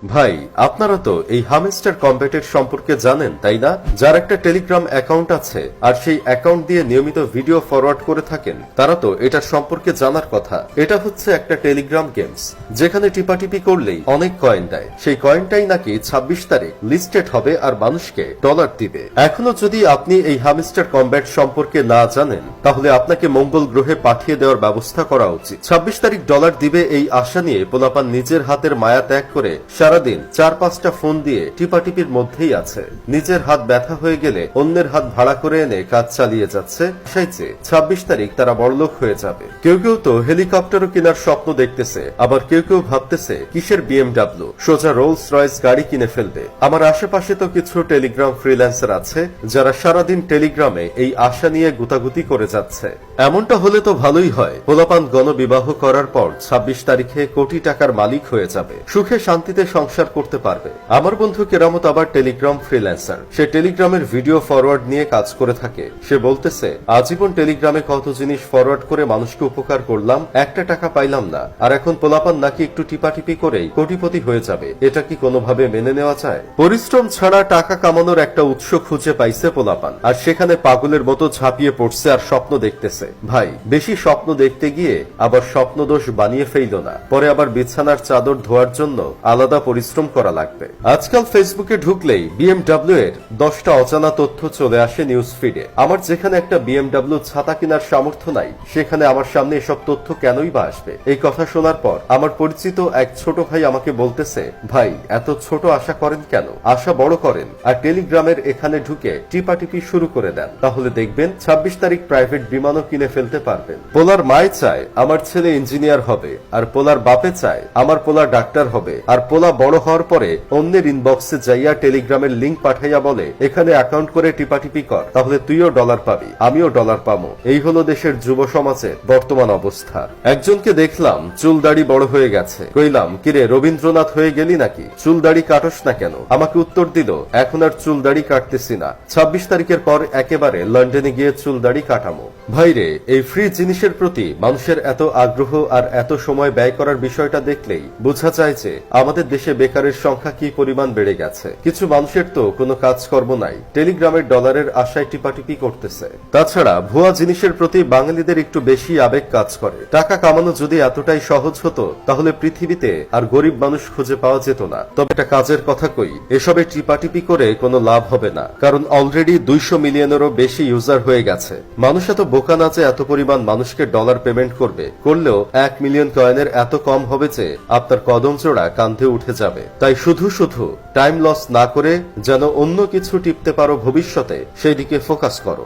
ভাই, আপনারা তো এই হামস্টার কম্ব্যাটের সম্পর্কে জানেন তাই না? যার একটা টেলিগ্রাম অ্যাকাউন্ট আছে আর সেই অ্যাকাউন্ট দিয়ে নিয়মিত ভিডিও ফরওয়ার্ড করে থাকেন, তারা তো এটার সম্পর্কে জানার কথা। এটা হচ্ছে একটা টেলিগ্রাম গেমস, যেখানে টিপাটিপি করলেই অনেক কয়েন দেয়। সেই কয়েনটাই নাকি 26 তারিখ লিস্টেড হবে আর মানুষকে ডলার দিবে। এখনো যদি আপনি এই হামস্টার কম্ব্যাট সম্পর্কে না জানেন, তাহলে আপনাকে মঙ্গল গ্রহে পাঠিয়ে দেওয়ার ব্যবস্থা করা উচিত। 26 তারিখ ডলার দিবে এই আশা নিয়ে পোলাপান নিজের হাতের মায়া ত্যাগ করে সারাদিন 4-5টা ফোন দিয়ে টিপাটিপির মধ্যেই আছে। নিজের হাত ব্যথা হয়ে গেলে অন্যের হাত ভাড়া করে এনে কাজ চালিয়ে যাচ্ছে। চাইছে 26 তারিখ তারা বড়লোক হয়ে যাবে। কেউ কেউ তো হেলিকপ্টারও কেনার স্বপ্ন দেখতেছে, আবার কেউ কেউ ভাবতেছে কিসের BMW, সোজা রোলস রয়েস গাড়ি কিনে ফেলবে। আমার আশেপাশে তো কিছু টেলিগ্রাম ফ্রিল্যান্সার আছে যারা সারাদিন টেলিগ্রামে এই আশা নিয়ে গুতাগুতি করে যাচ্ছে। এমনটা হলে তো ভালোই হয়। পোলাপান গণবিবাহ করার পর 26 তারিখে কোটি টাকার মালিক হয়ে যাবে, সুখে শান্তিতে সংসার করতে পারবে। আমার বন্ধু কেরামত আবার টেলিগ্রাম ফ্রিল্যান্সার। সে টেলিগ্রামের ভিডিও ফরওয়ার্ড নিয়ে কাজ করে থাকে। সে বলতেছে, আজীবন টেলিগ্রামে কত জিনিস ফরওয়ার্ড করে মানুষকে উপকার করলাম, একটা টাকা পাইলাম না, আর এখন পোলাপান নাকি একটু টিপাটিপি করেই কোটিপতি হয়ে যাবে। এটা কি কোনোভাবে মেনে নেওয়া যায়? পরিশ্রম ছাড়া টাকা কামানোর একটা উৎস খুঁজে পাইছে পোলাপান, আর সেখানে পাগলের মতো ঝাঁপিয়ে পড়ছে আর স্বপ্ন দেখতেছে। ভাই, বেশি স্বপ্ন দেখতে গিয়ে আবার স্বপ্নদোষ বানিয়ে ফেইল না, পরে আবার বিছানার চাদর ধোয়ার জন্য আলাদা পরিশ্রম করা লাগবে। আজকাল ফেসবুকে ঢুকলেই BMW এর 10টা অজানা তথ্য চলে আসে নিউজ ফিডে। আমার যেখানে একটা BMW ছাতা কেনার সামর্থ্য নাই, সেখানে আমার সামনে এসব তথ্য কেনই বা আসবে? এই কথা শোনার পর আমার পরিচিত এক ছোট ভাই আমাকে বলতেছে, ভাই এত ছোট আশা করেন কেন? আশা বড় করেন আর টেলিগ্রামের এখানে ঢুকে টিপাটিপি শুরু করে দেন, তাহলে দেখবেন 26 তারিখ প্রাইভেট বিমানও কিনে ফেলতে পারবেন। পোলার মায় চায় আমার ছেলে ইঞ্জিনিয়ার হবে, আর পোলার বাপে চায় আমার পোলা ডাক্তার হবে, আর পোলা বড় হওয়ার পরে অন্যের ইনবক্সে যাইয়া টেলিগ্রামের লিঙ্ক পাঠাইয়া বলে, এখানে অ্যাকাউন্ট করে টিপাটিপি কর, তাহলে তুইও ডলার পাবি, আমিও ডলার পাবো। এই হলো দেশের যুব সমাজের বর্তমান অবস্থা। একজনকে দেখলাম চুল দাড়ি বড় হয়ে গেছে। কইলাম, কিরে রবীন্দ্রনাথ হয়ে গেলি নাকি? চুল দাড়ি কাটস না কেন? আমাকে উত্তর দিল, এখন আর চুল দাড়ি কাটতেছি না, 26 তারিখের পর একেবারে লন্ডনে গিয়ে চুল দাড়ি কাটামো। ভাইরে, এই ফ্রি জিনিসের প্রতি মানুষের এত আগ্রহ আর এত সময় ব্যয় করার বিষয়টা দেখলেই বোঝা যায় যে আমাদের দেশে বেকারের সংখ্যা কি পরিমাণ বেড়ে গেছে। কিছু মানুষের তো কোনো কাজকর্ম নাই, টেলিগ্রামের ডলারের আশায় টিপাটিপি করতেছে। তাছাড়া ভুয়া জিনিসের প্রতি বাঙালিদের একটু বেশি আবেগ কাজ করে। টাকা কামানো যদি এতটাই সহজ হতো, তাহলে পৃথিবীতে আর গরিব মানুষ খুঁজে পাওয়া যেত না। তবে একটা কাজের কথা কই, এসবে টিপাটিপি করে কোনো লাভ হবে না, কারণ অলরেডি 200 মিলিয়নেরও বেশি ইউজার হয়ে গেছে। মানুষ এত বোকা না যে এত পরিমাণ মানুষকে ডলার পেমেন্ট করবে। করলেও 1 মিলিয়ন কয়েনের এত কম হবে যে আপনার কদম জোড়া কাঁধে উঠে যাবে। তাই শুধু শুধু টাইম লস না করে যেন অন্য কিছু টিপতে পারো ভবিষ্যতে, সেই দিকে ফোকাস করো।